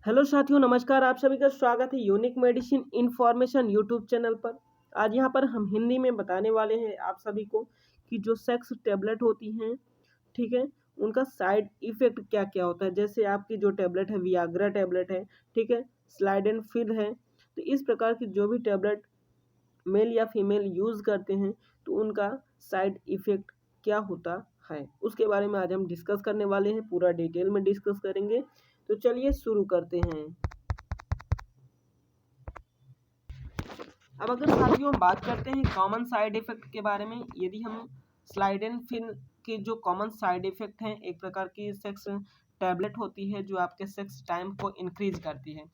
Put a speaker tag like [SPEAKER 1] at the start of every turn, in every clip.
[SPEAKER 1] Hello साथियों, नमस्कार। आप सभी का स्वागत है unique medicine information YouTube channel पर। आज यहाँ पर हम हिंदी में बताने वाले हैं आप सभी को कि जो सेक्स टैबलेट होती हैं, ठीक है, उनका साइड इफेक्ट क्या क्या होता है। जैसे आपकी जो टैबलेट है वियाग्रा टैबलेट है, ठीक है, स्लाइडेनफिल है। तो इस प्रकार की जो भी टैबलेट मेल या फीमेल यूज़ करते हैं तो उनका साइड इफेक्ट क्या होता है, उसके बारे में आज हम डिस्कस करने वाले हैं। पूरा डिटेल में डिस्कस करेंगे। तो चलिए शुरू करते हैं। अब अगर साथियों हम बात करते हैं कॉमन साइड इफेक्ट के बारे में, यदि हम स्लाइडेनफिल के जो कॉमन साइड इफेक्ट हैं, एक प्रकार की सेक्स टैबलेट होती है जो आपके सेक्स टाइम को इंक्रीज करती है,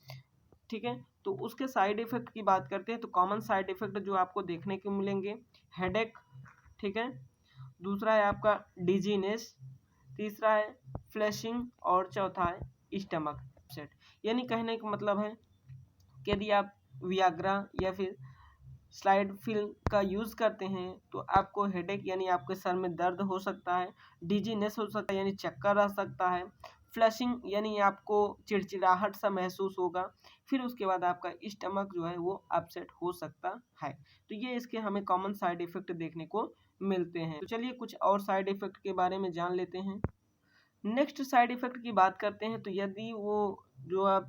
[SPEAKER 1] ठीक है। तो उसके साइड इफेक्ट की बात करते हैं तो कॉमन साइड इफेक्ट जो आपको देखने को मिलेंगे, हेडेक, ठीक है, दूसरा है आपका डिजीनेस, तीसरा है फ्लैशिंग और चौथा है स्टमक अपसेट। यानी कहने का मतलब है कि यदि आप वियाग्रा या फिर स्लाइड फिल का यूज़ करते हैं तो आपको हेडेक यानी आपके सर में दर्द हो सकता है, डिजीनेस हो सकता है यानी चक्कर आ सकता है, फ्लशिंग यानी आपको चिड़चिड़ाहट सा महसूस होगा, फिर उसके बाद आपका स्टमक जो है वो अपसेट हो सकता है। तो ये इसके हमें कॉमन साइड इफ़ेक्ट देखने को मिलते हैं। तो चलिए कुछ और साइड इफ़ेक्ट के बारे में जान लेते हैं। नेक्स्ट साइड इफ़ेक्ट की बात करते हैं तो यदि वो जो आप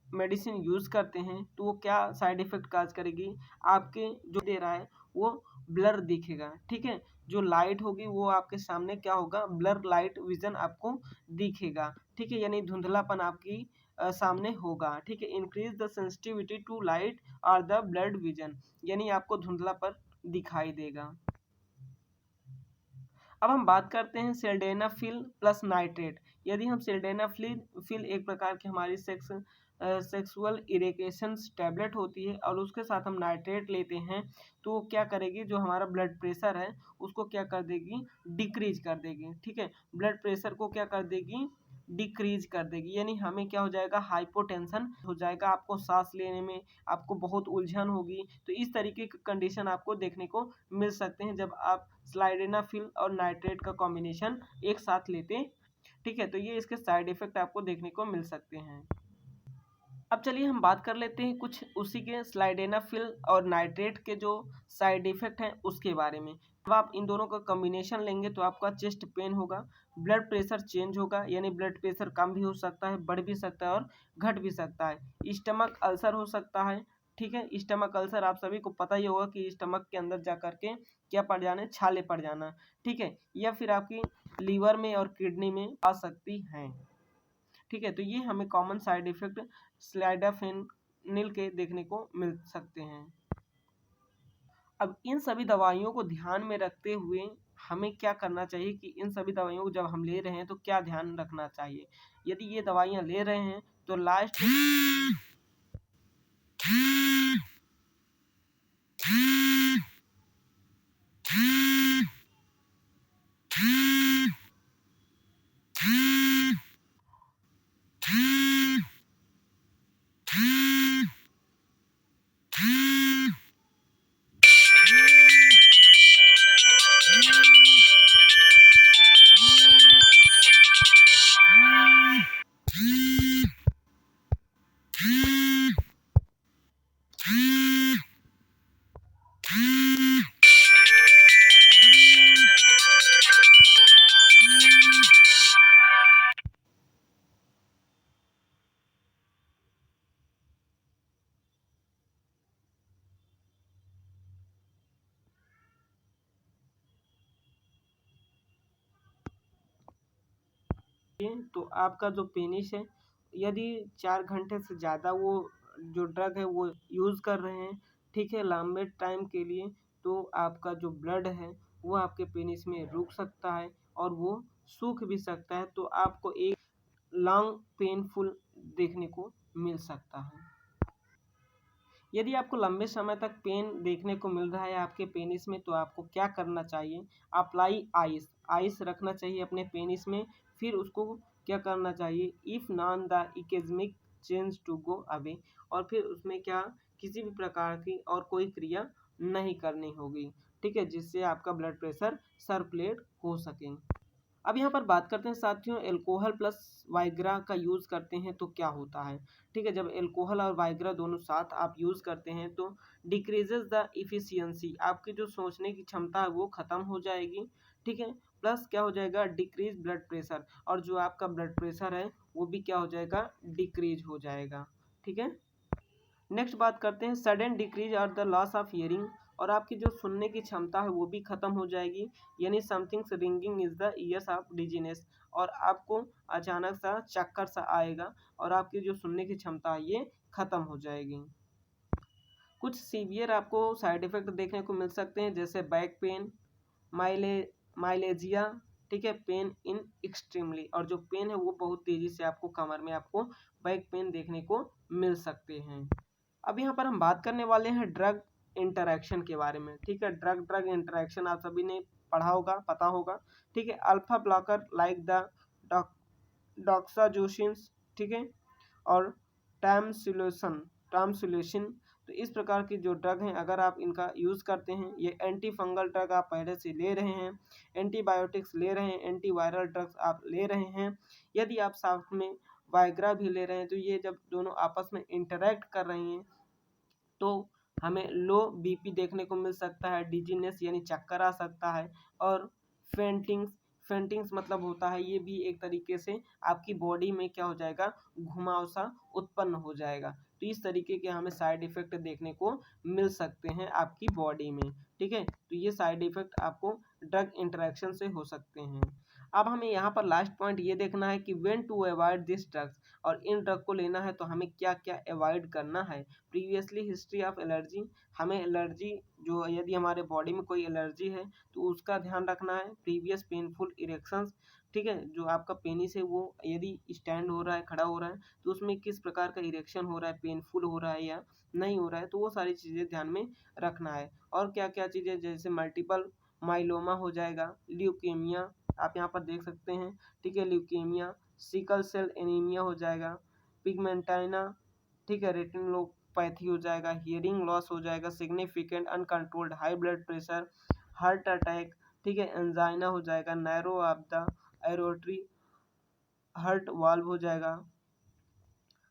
[SPEAKER 1] मेडिसिन यूज़ करते हैं तो वो क्या साइड इफ़ेक्ट काज करेगी, आपके जो दे रहा है वो ब्लर दिखेगा, ठीक है। जो लाइट होगी वो आपके सामने क्या होगा, ब्लर लाइट विजन आपको दिखेगा, ठीक है, यानी धुंधलापन आपकी सामने होगा, ठीक है। Increase the sensitivity to light और द ब्लड विजन, यानी आपको धुंधलापन दिखाई देगा। अब हम बात करते हैं सिल्डेनाफिल प्लस नाइट्रेट। यदि हम सिल्डेनाफिल एक प्रकार की हमारी सेक्सुअल इरिटेशंस टैबलेट होती है और उसके साथ हम नाइट्रेट लेते हैं तो क्या करेगी, जो हमारा ब्लड प्रेशर है उसको क्या कर देगी, डिक्रीज कर देगी, ठीक है। ब्लड प्रेशर को क्या कर देगी, डिक्रीज कर देगी, यानी हमें क्या हो जाएगा, हाइपोटेंशन हो जाएगा, आपको सांस लेने में आपको बहुत उलझन होगी। तो इस तरीके की कंडीशन आपको देखने को मिल सकते हैं जब आप स्लाइडेनाफिल और नाइट्रेट का कॉम्बिनेशन एक साथ लेते हैं, ठीक है। तो ये इसके साइड इफेक्ट आपको देखने को मिल सकते हैं। अब चलिए हम बात कर लेते हैं कुछ उसी के स्लाइडेनाफिल और नाइट्रेट के जो साइड इफेक्ट हैं उसके बारे में। अब आप इन दोनों का कॉम्बिनेशन लेंगे तो आपका चेस्ट पेन होगा, ब्लड प्रेशर चेंज होगा, यानी ब्लड प्रेशर कम भी हो सकता है, बढ़ भी सकता है और घट भी सकता है। स्टमक अल्सर हो सकता है, ठीक है। स्टमक अल्सर आप सभी को पता ही होगा कि स्टमक के अंदर जा करके क्या पड़ जाना है, छाले पड़ जाना, ठीक है, या फिर आपकी लीवर में और किडनी में आ सकती हैं, ठीक है। तो ये हमें कॉमन साइड इफेक्ट स्लाइडाफेनिल के देखने को मिल सकते हैं। अब इन सभी दवाइयों को ध्यान में रखते हुए हमें क्या करना चाहिए कि इन सभी दवाइयों को जब हम ले रहे हैं तो क्या ध्यान रखना चाहिए। यदि ये दवाइयाँ ले रहे हैं तो लास्ट तो आपका जो पेनिस है, यदि 4 घंटे से ज़्यादा वो जो ड्रग है वो यूज़ कर रहे हैं, ठीक है, लंबे टाइम के लिए, तो आपका जो ब्लड है वो आपके पेनिस में रुक सकता है और वो सूख भी सकता है। तो आपको एक लॉन्ग पेनफुल देखने को मिल सकता है। यदि आपको लंबे समय तक पेन देखने को मिल रहा है आपके पेनिस में तो आपको क्या करना चाहिए, अप्लाई आइस, आइस रखना चाहिए अपने पेनिस में। फिर उसको क्या करना चाहिए, if none the academic change to go away, और फिर उसमें क्या, किसी भी प्रकार की और कोई क्रिया नहीं करनी होगी, ठीक है, जिससे आपका ब्लड प्रेशर सर्कुलेट हो सके। अब यहाँ पर बात करते हैं साथियों, एल्कोहल प्लस वाइग्रा का यूज़ करते हैं तो क्या होता है। ठीक है, जब एल्कोहल और वाइग्रा दोनों साथ आप यूज़ करते हैं तो डिक्रीजेज द इफिशियंसी, आपकी जो सोचने की क्षमता है वो ख़त्म हो जाएगी। ठीक है, प्लस क्या हो जाएगा, डिक्रीज ब्लड प्रेशर, और जो आपका ब्लड प्रेशर है वो भी क्या हो जाएगा, डिक्रीज हो जाएगा। ठीक है, नेक्स्ट बात करते हैं सडन डिक्रीज और द लॉस ऑफ हियरिंग, और आपकी जो सुनने की क्षमता है वो भी खत्म हो जाएगी, यानी somethings ringing is the ears of dizziness, और आपको अचानक सा चक्कर सा आएगा और आपकी जो सुनने की क्षमता है ये खत्म हो जाएगी। कुछ सीवियर आपको साइड इफेक्ट देखने को मिल सकते हैं, जैसे बैक पेन, माइले माइलेजिया, ठीक है, पेन इन एक्सट्रीमली, और जो पेन है वो बहुत तेजी से आपको कमर में आपको बैक पेन देखने को मिल सकते हैं। अब यहाँ पर हम बात करने वाले हैं ड्रग इंटरैक्शन के बारे में। ठीक है, ड्रग ड्रग इंटरैक्शन आप सभी ने पढ़ा होगा, पता होगा। ठीक है, अल्फा ब्लॉकर लाइक द डॉक्साजोसिन्स, ठीक है, और टामसुलेशन, तो इस प्रकार की जो ड्रग हैं अगर आप इनका यूज़ करते हैं, ये एंटी फंगल ड्रग आप पहले से ले रहे हैं, एंटीबायोटिक्स ले रहे हैं, एंटीवायरल ड्रग्स आप ले रहे हैं, यदि आप साथ में वाइग्रा भी ले रहे हैं, तो ये जब दोनों आपस में इंटरैक्ट कर रही हैं तो हमें लो बीपी देखने को मिल सकता है, डिजीनेस यानी चक्कर आ सकता है, और फेंटिंग्स, फेंटिंग्स मतलब होता है ये भी एक तरीके से आपकी बॉडी में क्या हो जाएगा, घुमाव सा उत्पन्न हो जाएगा। तो इस तरीके के हमें साइड इफेक्ट देखने को मिल सकते हैं आपकी बॉडी में। ठीक है, तो ये साइड इफेक्ट आपको ड्रग इंटरेक्शन से हो सकते हैं। अब हमें यहाँ पर लास्ट पॉइंट ये देखना है कि when to avoid this drugs, और इन ड्रग को लेना है तो हमें क्या क्या अवॉइड करना है। प्रीवियसली हिस्ट्री ऑफ एलर्जी, हमें एलर्जी जो यदि हमारे बॉडी में कोई एलर्जी है तो उसका ध्यान रखना है। प्रीवियस पेनफुल इरेक्शंस, ठीक है, जो आपका पेनिस है वो यदि स्टैंड हो रहा है, खड़ा हो रहा है, तो उसमें किस प्रकार का इरेक्शन हो रहा है, पेनफुल हो रहा है या नहीं हो रहा है, तो वो सारी चीज़ें ध्यान में रखना है। और क्या क्या चीज़ें, जैसे मल्टीपल माइलोमा हो जाएगा, ल्यूकेमिया आप यहाँ पर देख सकते हैं, ठीक है, ल्यूकेमिया, सिकल सेल एनीमिया हो जाएगा, पिगमेंटाइना, ठीक है, रेटिनोपैथी हो जाएगा, हियरिंग लॉस हो जाएगा, significant uncontrolled high blood pressure, heart attack, ठीक है, एंजाइना हो जाएगा, narrow of the aortic heart valve हो जाएगा,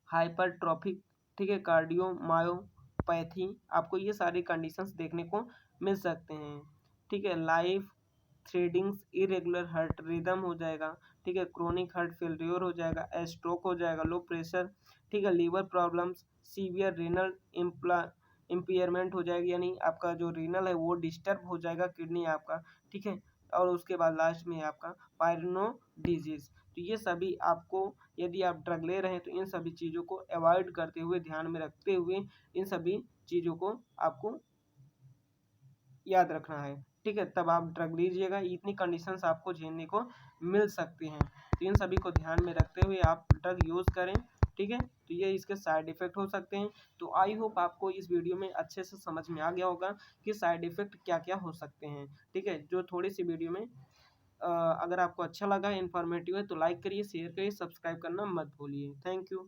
[SPEAKER 1] हाइपरट्रॉफिक, ठीक है, कार्डियोमायोपैथी, आपको ये सारी कंडीशंस देखने को मिल सकते हैं। ठीक है, लाइफ थ्रेडिंग्स, इरेगुलर हार्ट रिदम हो जाएगा, ठीक है, क्रोनिक हार्ट फेल्योर हो जाएगा, स्ट्रोक हो जाएगा, लो प्रेशर, ठीक है, liver problems, severe renal impairment हो जाएगी, यानी आपका जो रीनल है वो डिस्टर्ब हो जाएगा, किडनी आपका, ठीक है, और उसके बाद लास्ट में आपका पायरिनो डिजीज। तो ये सभी आपको, यदि आप ड्रग ले रहे हैं तो इन सभी चीज़ों को अवॉइड करते हुए, ध्यान में रखते हुए इन सभी चीज़ों को आपको याद रखना है। ठीक है, तब आप ड्रग लीजिएगा, इतनी कंडीशंस आपको झेलने को मिल सकती हैं, तो इन सभी को ध्यान में रखते हुए आप ड्रग यूज़ करें। ठीक है, तो ये इसके साइड इफ़ेक्ट हो सकते हैं। तो आई होप आपको इस वीडियो में अच्छे से समझ में आ गया होगा कि साइड इफ़ेक्ट क्या क्या हो सकते हैं। ठीक है, जो थोड़ी सी वीडियो में अगर आपको अच्छा लगा, इन्फॉर्मेटिव है, तो लाइक करिए, शेयर करिए, सब्सक्राइब करना मत भूलिए। Thank you.